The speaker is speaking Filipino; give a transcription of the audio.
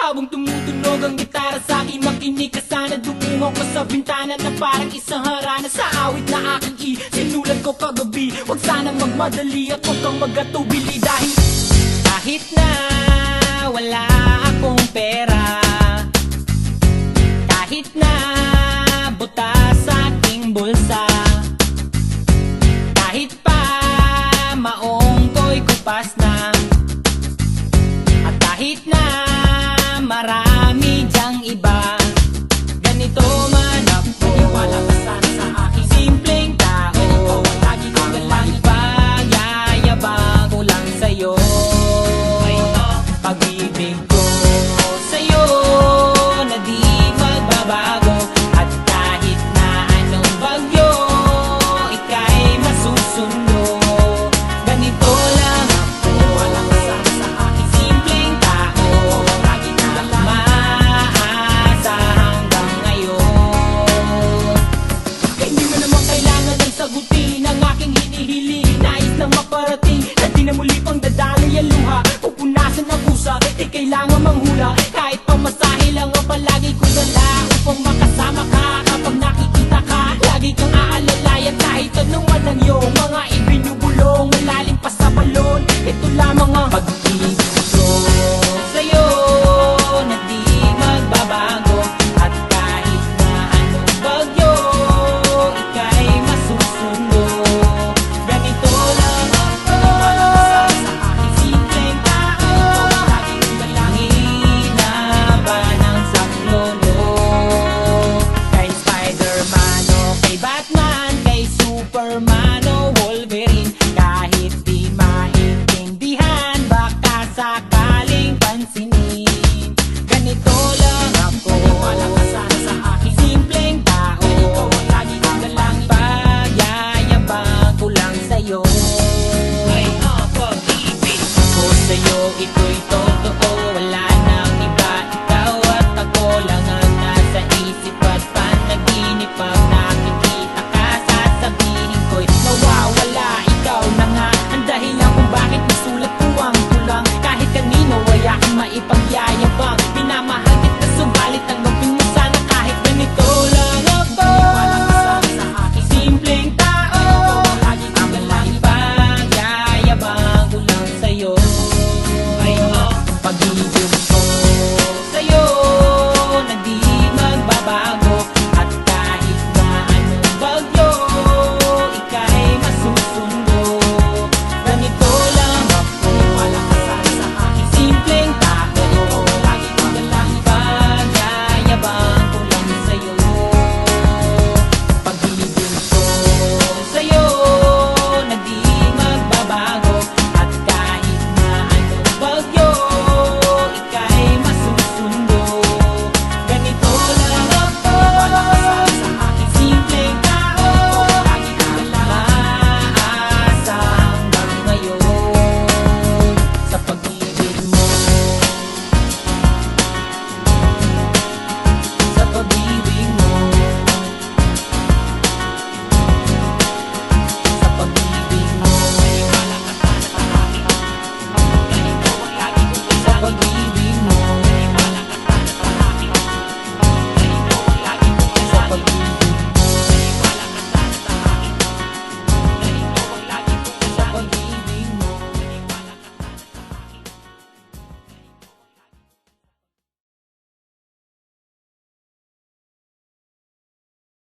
Habang tumutunog ang gitara sa akin, makinig ka sana. Dumungaw ko sa bintana na parang isang harana. Sa awit na aking sinulat ko kagabi, huwag sana magmadali at huwag kang magatubili. Dahil kahit na wala akong pera, kahit na butas sa aking bulsa, kahit pa maong ko'y kupas na, at kahit na marami dyang iba, ganito man ako, maniwala ka sana sa aking simpleng tao. Ikaw ang lagi kong galang, ipag-yayabang ko lang sa'yo. Pag-ibig ko sa'yo na di magbabago, at kahit na anong bagyo, ika'y masusunod. Ganito lang ako, maniwala ka sana sa aking simpleng tao. Lagi na maasa hanggang ngayon. Hindi mo naman kailangan ng sagutin ang aking hinihiling. Nais lang maparating na di na muli pang dadaloy ang luha. Pupunasan ang pusa, di kailangan manghula. Kahit pamasahe lang ang palagi kong dala upang